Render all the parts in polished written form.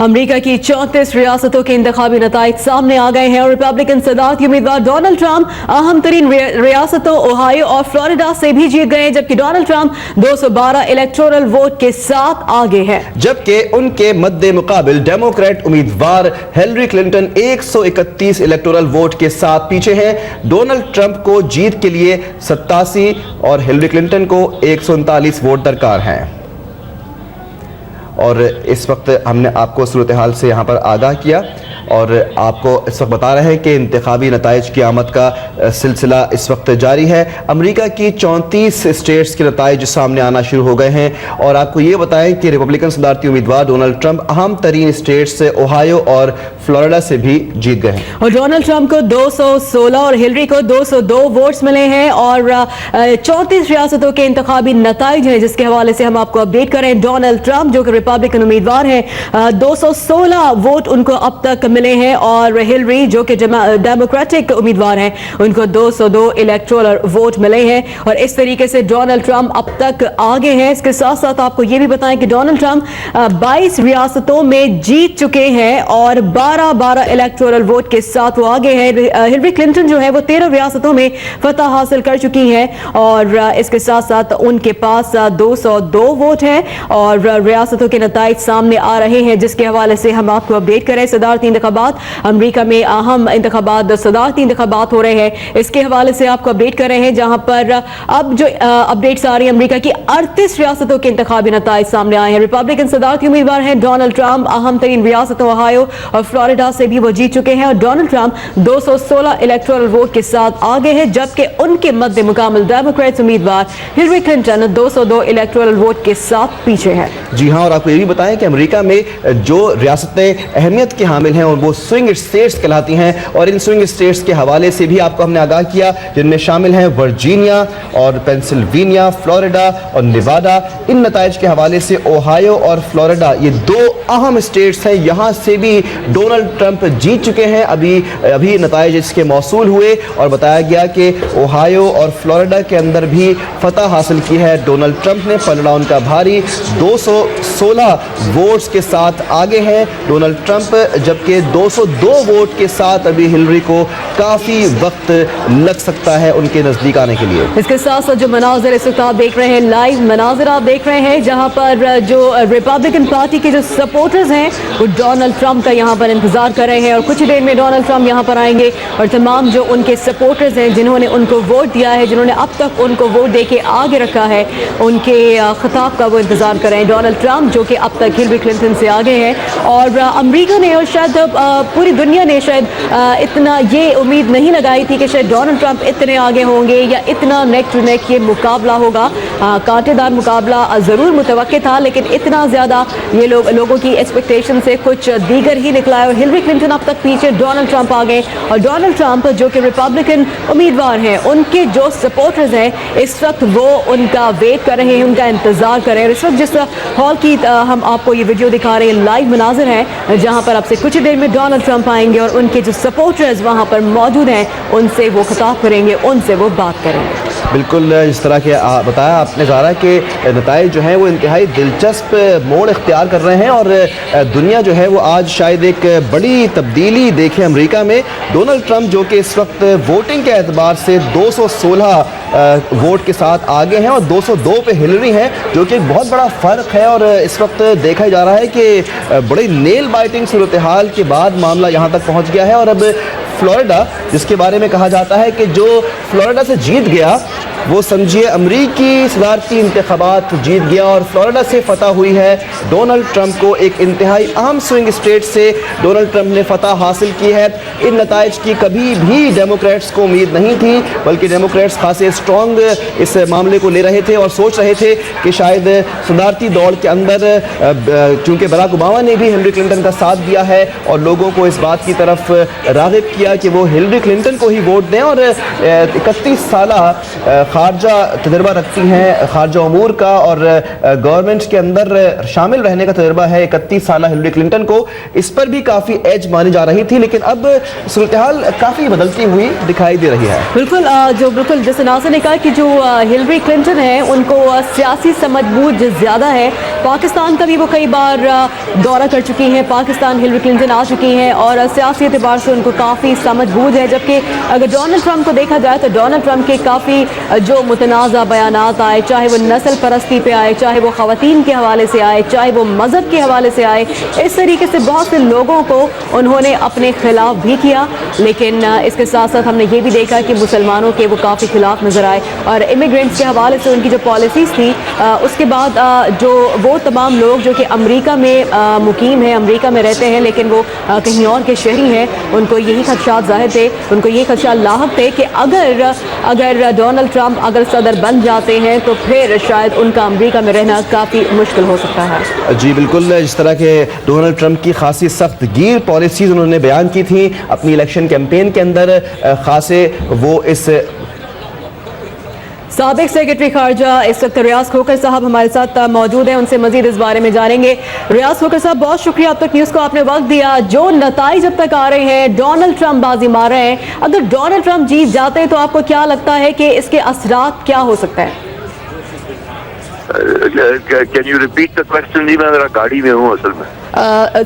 America की 34 रियासतों के इंतखाबी नताइज सामने आ गए हैं और रिपब्लिकन सदारती उम्मीदवार डोनाल्ड ट्रंप अहम तरीन रियासतों ओहायो और फ्लोरिडा से भी जीत गए, जबकि डोनाल्ड ट्रंप 212 इलेक्टोरल वोट के साथ आगे हैं। जबकि उनके मद्दे मुकाबिल डेमोक्रेट उम्मीदवार हिलरी क्लिंटन 131 इलेक्टोरल वोट के साथ पीछे हैं। डोनाल्ड ट्रंप को जीत के लिए 87 और हिलरी क्लिंटन को 139 वोट दरकार हैं। और इस वक्त हमने आपको सूरत हाल से यहाँ पर आगाह किया और आपको इस वक्त बता रहे हैं कि इंतखाबी नताइज की आमद का सिलसिला इस वक्त जारी है। अमेरिका की 34 स्टेट्स के नताइज सामने आना शुरू हो गए हैं और आपको ये बताएं कि रिपब्लिकन सदारती उम्मीदवार डोनाल्ड ट्रंप अहम तरीन स्टेट्स से ओहायो और फ्लोरिडा से भी जीत गए हैं। और डोनाल्ड ट्रंप को 216 और हिलरी को 202 वोट्स मिले हैं और 34 रियासतों के इंतखाबी नताइज हैं, जिसके हवाले से हम आपको अपडेट करें। डोनाल्ड ट्रंप जो कि रिपब्लिकन उम्मीदवार हैं, 216 वोट उनको अब तक मिले हैं और हिलरी जो कि डेमोक्रेटिक उम्मीदवार हैं, उनको 202 इलेक्टोरल वोट मिले हैं और इस तरीके से डोनाल्ड ट्रंप अब तक आगे हैं। इसके साथ साथ आपको यह भी बताएं कि डोनाल्ड ट्रंप 22 रियासतों में जीत चुके हैं और 12 इलेक्टोरल वोट के साथ वो आगे हैं। हिलरी क्लिंटन जो है वो 13 रियासतों में फतह हासिल कर चुकी हैं और इसके साथ साथ उनके पास 202 वोट हैं और रियासतों के नताइज सामने आ रहे हैं, जिसके हवाले से हम आपको अपडेट करें। सदारती इंतखाबात अमेरिका में अहम इंतखाबात सदारती इंतखाबात हो रहे हैं, इसके हवाले से आपको अपडेट कर रहे हैं, जहां पर अब जो अपडेट्स आ रही है अमेरिका की 38 रियासतों के इंतखाबी नताइज सामने आए हैं। रिपब्लिकन सदारती उम्मीदवार हैं डोनाल्ड ट्रंप, अहम तरीन रियासतों ओहायो और फ्लोरिडा से भी वो जीत चुके हैं और डोनाल्ड ट्रंप 216 इलेक्टोरल वोट के साथ आगे हैं, जबकि उनके मद्दे मुकाबले डेमोक्रेट्स उम्मीदवार हिलरी क्लिंटन 202 इलेक्टोरल वोट के साथ पीछे है। जी हाँ, और आपको ये भी बताएं कि अमेरिका में जो रियासतें अहमियत की हामिल हैं और वो स्विंग स्टेट्स कहलाती हैं और इन स्विंग स्टेट्स के हवाले से भी आपको हमने आगाह किया, जिनमें शामिल हैं वर्जीनिया और पेंसिल्वेनिया, फ्लोरिडा और नेवाडा। इन नताइज के हवाले से ओहायो और फ्लोरिडा ये दो अहम स्टेट्स हैं, यहाँ से भी डोनाल्ड ट्रंप जीत चुके हैं। अभी नताइज इसके मौसूल हुए और बताया गया कि ओहायो और फ्लोरिडा के अंदर भी फतह हासिल की है डोनाल्ड ट्रंप ने। पलड़ा उनका भारी 216 वोट्स के साथ आगे हैं डोनाल्ड ट्रंप, जबकि 202 वोट के साथ अभी हिलरी को काफ़ी वक्त लग सकता है उनके नज़दीक आने के लिए। इसके साथ साथ जो मनाज़िर इस वक्त आप देख रहे हैं, लाइव मनाज़िर आप देख रहे हैं, जहां पर जो रिपब्लिकन पार्टी के जो सपोर्टर्स हैं वो डोनाल्ड ट्रंप का यहां पर इंतजार कर रहे हैं और कुछ ही देर में डोनाल्ड ट्रंप यहां पर आएंगे और तमाम जो उनके सपोर्टर्स हैं, जिन्होंने उनको वोट दिया है, जिन्होंने अब तक उनको वोट दे के आगे रखा है, उनके खिताब का वो इंतजार कर रहे हैं। डोनाल्ड ट्रंप जो कि अब तक हिलरी क्लिंटन से आगे हैं और अमेरिका ने और शायद पूरी दुनिया ने शायद इतना ये उम्मीद नहीं लगाई थी कि शायद डोनाल्ड ट्रंप इतने आगे होंगे या इतना नेक टू नेक ये मुकाबला होगा। कांटेदार मुकाबला ज़रूर मुतवक्के था, लेकिन इतना ज़्यादा ये लोगों की एक्सपेक्टेशन से कुछ दीगर ही निकला है और हिलरी क्लिंटन अब तक पीछे, डोनाल्ड ट्रंप आगे और डोनाल्ड ट्रंप जो कि रिपब्लिकन उम्मीदवार हैं, उनके जो सपोर्टर्स हैं इस वक्त वो उनका वेट कर रहे हैं, उनका इंतज़ार कर रहे हैं। इस वक्त जिस हॉल की हम आपको ये वीडियो दिखा रहे हैं, लाइव मनाज़िर हैं, जहाँ पर आपसे कुछ देर में डोनाल्ड ट्रंप आएंगे और उनके जो सपोर्टर्स वहाँ पर मौजूद हैं उनसे वो खिताब करेंगे, उनसे वो बात करेंगे। बिल्कुल इस तरह के बताया आपने ज़ारा कि नताइज जो हैं वो इंतहाई दिलचस्प मोड़ इख्तियार कर रहे हैं और दुनिया जो है वो आज शायद एक बड़ी तब्दीली देखे अमेरिका में। डोनाल्ड ट्रंप जो कि इस वक्त वोटिंग के एतबार से 216 वोट के साथ आगे हैं और 202 पे हिलरी हैं, जो कि एक बहुत बड़ा फ़र्क है और इस वक्त देखा जा रहा है कि बड़ी नेल बाइटिंग सूरत हाल के बाद मामला यहाँ तक पहुँच गया है। और अब फ्लोरिडा, जिसके बारे में कहा जाता है कि जो फ्लोरिडा से जीत गया वो समझिए अमरीकी सदारती इंतखाबात जीत गया और फ्लोरिडा से फतह हुई है डोनाल्ड ट्रंप को। एक इंतहाई अहम स्विंग स्टेट से डोनाल्ड ट्रंप ने फतह हासिल की है। इन नताइज की कभी भी डेमोक्रेट्स को उम्मीद नहीं थी, बल्कि डेमोक्रेट्स खासे स्ट्रॉन्ग इस मामले को ले रहे थे और सोच रहे थे कि शायद सदारती दौड़ के अंदर, चूँकि बराक ओबामा ने भी हिलरी क्लिंटन का साथ दिया है और लोगों को इस बात की तरफ राग़िब किया कि वो हिलरी क्लिंटन को ही वोट दें और 31 साल خارجہ تجربہ رکھتی ہیں, خارجہ امور کا, اور گورنمنٹ کے اندر شامل رہنے کا تجربہ ہے 31 سالہ ہلری کلنٹن کو. اس پر بھی کافی ایج مانی جا رہی تھی, لیکن اب صورتحال کافی بدلتی ہوئی دکھائی دے رہی ہے. بالکل جیسے ناصر نے کہا کہ جو ہلری کلنٹن ہے ان کو سیاسی سمجھ بوجھ زیادہ ہے. پاکستان کا بھی وہ کئی بار دورہ کر چکی ہیں, پاکستان ہلری کلنٹن آ چکی ہیں اور سیاسی اعتبار سے ان کو کافی سمجھ بوجھ ہے. جبکہ اگر ڈونلڈ ٹرمپ کو دیکھا جائے تو ڈونلڈ ٹرمپ کے کافی جو متنازع بیانات آئے, چاہے وہ نسل پرستی پہ آئے, چاہے وہ خواتین کے حوالے سے آئے, چاہے وہ مذہب کے حوالے سے آئے, اس طریقے سے بہت سے لوگوں کو انہوں نے اپنے خلاف بھی کیا. لیکن اس کے ساتھ ساتھ ہم نے یہ بھی دیکھا کہ مسلمانوں کے وہ کافی خلاف نظر آئے, اور امیگرینٹس کے حوالے سے ان کی جو پالیسیز تھی, اس کے بعد جو وہ تمام لوگ جو کہ امریکہ میں مقیم ہیں, امریکہ میں رہتے ہیں لیکن وہ کہیں اور کے شہری ہیں, ان کو یہی خدشات ظاہر تھے, ان کو یہ خدشات لاحق تھے کہ اگر ڈونلڈ ٹرمپ اگر صدر بن جاتے ہیں تو پھر شاید ان کا امریکہ میں رہنا کافی مشکل ہو سکتا ہے. جی بالکل, جس طرح کہ ڈونلڈ ٹرمپ کی خاصی سخت گیر پالیسیز انہوں نے بیان کی تھیں اپنی الیکشن کیمپین کے اندر, خاصے وہ اس سابق سیکرٹری خارجہ اس وقت ریاض کھوکھر صاحب ہمارے ساتھ موجود ہیں, ان سے مزید اس بارے میں جانیں گے. ریاض کھوکھر صاحب, بہت شکریہ اب تک نیوز کو آپ نے وقت دیا. جو نتائج اب تک آ رہے ہیں, ڈونلڈ ٹرمپ بازی مار رہے ہیں, اگر ڈونلڈ ٹرمپ جیت جاتے ہیں تو آپ کو کیا لگتا ہے کہ اس کے اثرات کیا ہو سکتے ہیں؟ Can you repeat the question? جی میں ذرا گاڑی میں ہوں اصل میں.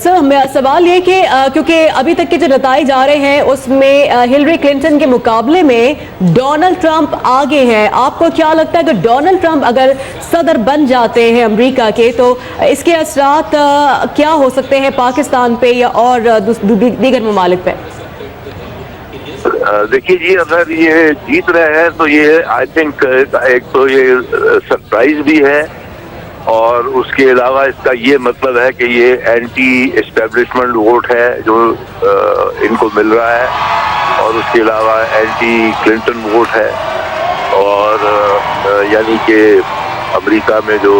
سر سوال یہ کہ کیونکہ ابھی تک کے جو نتائج آ رہے ہیں اس میں ہلری کلنٹن کے مقابلے میں ڈونلڈ ٹرمپ آگے ہیں. آپ کو کیا لگتا ہے کہ ڈونلڈ ٹرمپ اگر صدر بن جاتے ہیں امریکہ کے تو اس کے اثرات کیا ہو سکتے ہیں پاکستان پہ یا اور دیگر ممالک پہ؟ دیکھیے جی, اگر یہ جیت رہے ہیں تو یہ آئی تھنک ایک تو یہ سرپرائز بھی ہے, اور اس کے علاوہ اس کا یہ مطلب ہے کہ یہ اینٹی اسٹیبلشمنٹ ووٹ ہے جو ان کو مل رہا ہے, اور اس کے علاوہ اینٹی کلنٹن ووٹ ہے, اور یعنی کہ امریکہ میں جو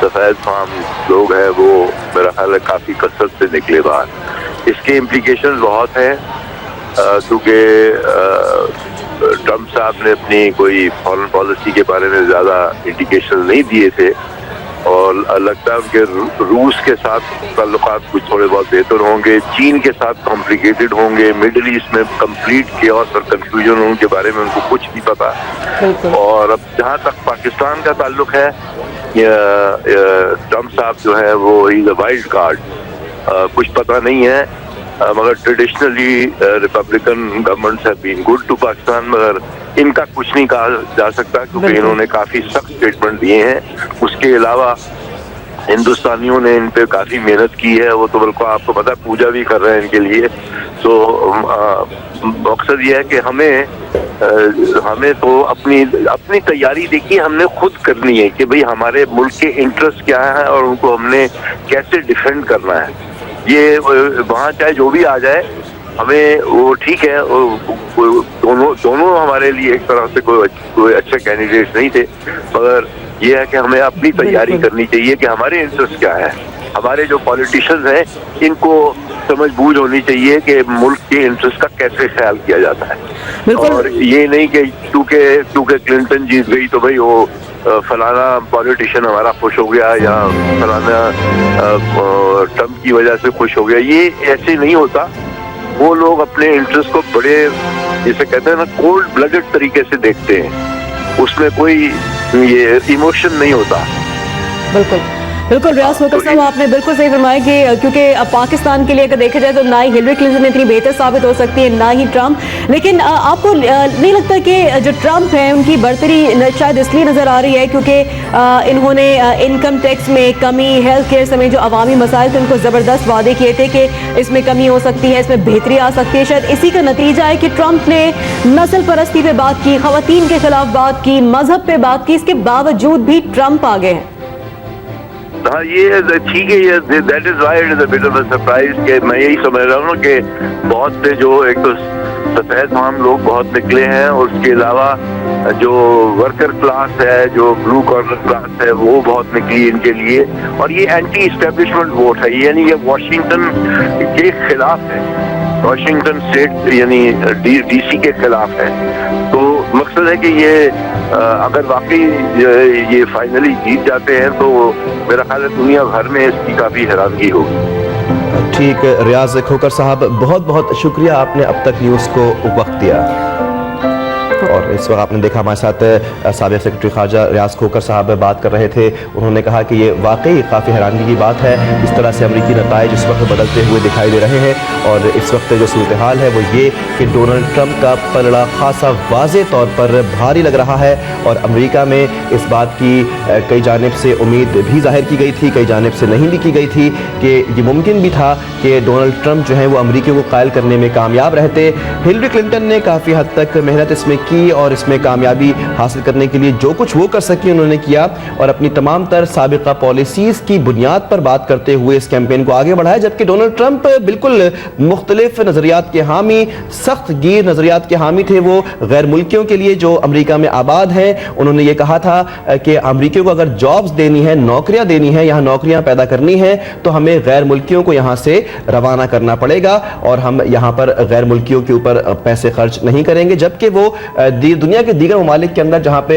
سفید فام لوگ ہیں وہ میرا خیال ہے کافی کثرت سے نکلے باہر. اس کے امپلیکیشن بہت ہیں, کیونکہ ٹرمپ صاحب نے اپنی کوئی فارن پالیسی کے بارے میں زیادہ انڈیکیشن نہیں دیے تھے, اور لگتا ہے کہ روس کے ساتھ تعلقات کچھ تھوڑے بہت بہتر ہوں گے, چین کے ساتھ کمپلیکیٹڈ ہوں گے, مڈل ایسٹ میں کمپلیٹ کیوس اور کنفیوژن ان کے بارے میں ان کو کچھ نہیں پتا. اور اب جہاں تک پاکستان کا تعلق ہے, ٹرمپ صاحب جو ہے وہ از اے وائلڈ کارڈ, کچھ پتہ نہیں ہے, مگر traditionally Republican governments have been good to Pakistan, مگر ان کا کچھ نہیں کہا جا سکتا کیونکہ انہوں نے کافی سخت اسٹیٹمنٹ دیے ہیں. اس کے علاوہ ہندوستانیوں نے ان پہ کافی محنت کی ہے, وہ تو بلکہ آپ کو پتا پوجا بھی کر رہے ہیں ان کے لیے. تو مقصد یہ ہے کہ ہمیں تو اپنی تیاری دیکھیے ہم نے خود کرنی ہے کہ بھئی ہمارے ملک کے انٹرسٹ کیا ہیں اور ان کو ہم نے کیسے ڈیفینڈ کرنا ہے. یہ وہاں چاہے جو بھی آ جائے ہمیں وہ ٹھیک ہے, دونوں ہمارے لیے ایک طرح سے کوئی اچھے کینڈیڈیٹس نہیں تھے, مگر یہ ہے کہ ہمیں اپنی تیاری کرنی چاہیے کہ ہمارے انٹرسٹ کیا ہے. ہمارے جو پالیٹیشنز ہیں ان کو سمجھ بوجھ ہونی چاہیے کہ ملک کے انٹرسٹ کا کیسے خیال کیا جاتا ہے, اور یہ نہیں کہ کیونکہ کلنٹن جیت گئی تو بھائی وہ فلانا پالیٹیشین ہمارا خوش ہو گیا یا فلانا ٹرمپ کی وجہ سے خوش ہو گیا. یہ ایسے نہیں ہوتا. وہ لوگ اپنے انٹرسٹ کو بڑے جسے کہتے ہیں نا کولڈ بلڈڈ طریقے سے دیکھتے ہیں, اس میں کوئی یہ ایموشن نہیں ہوتا. بالکل ریاض کھوکھر صاحب, آپ نے بالکل صحیح فرمایا کہ کیونکہ پاکستان کے لیے اگر دیکھا جائے تو نہ ہی ہلری کلنٹن اتنی بہتر ثابت ہو سکتی ہے نہ ہی ٹرمپ. لیکن آپ کو نہیں لگتا کہ جو ٹرمپ ہیں ان کی بڑھتری شاید اس لیے نظر آ رہی ہے کیونکہ انہوں نے انکم ٹیکس میں کمی, ہیلتھ کیئر سمیت جو عوامی مسائل تھے ان کو زبردست وعدے کیے تھے کہ اس میں کمی ہو سکتی ہے, اس میں بہتری آ سکتی ہے. شاید اسی کا نتیجہ ہے کہ ٹرمپ نے نسل پرستی پہ بات کی, خواتین کے خلاف بات کی, مذہب پہ بات کی, اس کے باوجود بھی ٹرمپ آگے ہیں. ہاں یہ ٹھیک ہے, یہ that is why it is a but of a surprise کہ میں یہی سمجھ رہا ہوں کہ بہت سے جو ایک تو سفید فام لوگ بہت نکلے ہیں, اور اس کے علاوہ جو ورکر کلاس ہے, جو بلو کالر کلاس ہے وہ بہت نکلی ان کے لیے, اور یہ اینٹی اسٹیبلشمنٹ ووٹ ہے, یعنی یہ واشنگٹن کے خلاف ہے, واشنگٹن اسٹیٹ یعنی ڈی سی کے خلاف ہے. تو मकसद है कि ये अगर वाकई ये फाइनली जीत जाते हैं तो मेरा ख्याल है दुनिया भर में इसकी काफ़ी हैरानगी होगी। ठीक, रियाज खोकर साहब, बहुत बहुत शुक्रिया, आपने अब तक न्यूज़ को वक्त दिया। और इस वक्त आपने देखा हमारे साथ साबिक़ सेक्रेटरी ख़ारजा रियाज खोकर साहब बात कर रहे थे। उन्होंने कहा कि ये वाकई काफ़ी हैरानगी की बात है, इस तरह से अमरीकी नताइज इस वक्त बदलते हुए दिखाई दे रहे हैं। और इस वक्त जो सूरत हाल है वो ये कि डोनाल्ड ट्रंप का पलड़ा खासा वाज़े तौर पर भारी लग रहा है। और अमरीका में इस बात की कई जानिब से उम्मीद भी ज़ाहिर की गई थी, कई जानिब से नहीं भी की गई थी कि ये मुमकिन भी था कि डोनाल्ड ट्रंप जो है वो अमरीकियों को कायल करने में कामयाब रहते। हिलरी क्लिंटन ने काफ़ी हद तक मेहनत इसमें की और इसमें कामयाबी हासिल करने के लिए जो कुछ वो कर सकी उन्होंने किया, और अपनी तमाम तर साबिक़ा पॉलिसीज़ की बुनियाद पर बात करते हुए इस कैंपेन को आगे बढ़ाया। जबकि डोनाल्ड ट्रंप बिल्कुल मुख्तलिफ नज़रियात के हामी, सख्त गिर नज़रियात के हामी थे। वो गैर मुल्कियों के लिए जो अमरीका में आबाद हैं, उन्होंने ये कहा था कि अमरीकियों को अगर जॉब्स देनी है, नौकरियां देनी है, यहाँ नौकरियां पैदा करनी है, तो हमें गैर मुल्कियों को यहाँ से रवाना करना पड़ेगा और हम यहाँ पर गैर मुल्कियों के ऊपर पैसे खर्च नहीं करेंगे। जबकि वो दुनिया के दीगर ममालिक के अंदर जहाँ पे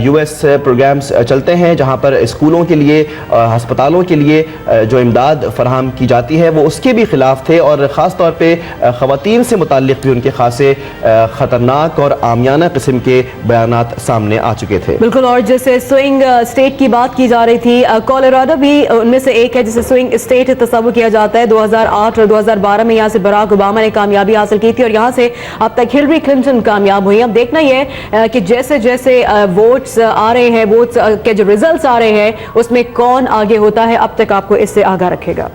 US प्रोग्राम्स चलते हैं, जहाँ पर स्कूलों के लिए, हस्पतालों के लिए जो इमदाद फराहम की जाती है, वो उसके भी ख़िलाफ़ थे। और ख़ास तौर पे ख़वातीन से मुताल्लिक़ भी उनके खासे ख़तरनाक और आमियाना किस्म के बयानात सामने आ चुके थे। बिल्कुल, और जैसे स्विंग स्टेट की बात की जा रही थी, कोलोराडो भी उनमें से एक है जिसे स्विंग स्टेट तस्वुर किया जाता है। 2008 और 2012 में यहाँ से बराक ओबामा ने कामयाबी हासिल की थी और यहाँ से अब तक हिलरी क्लिंटन कामयाब हुई। अब देखना यह है कि जैसे जैसे वोट्स आ रहे हैं, वोट्स के जो रिजल्ट्स आ रहे हैं, उसमें कौन आगे होता है। अब तक आपको इससे आगाह रखेगा।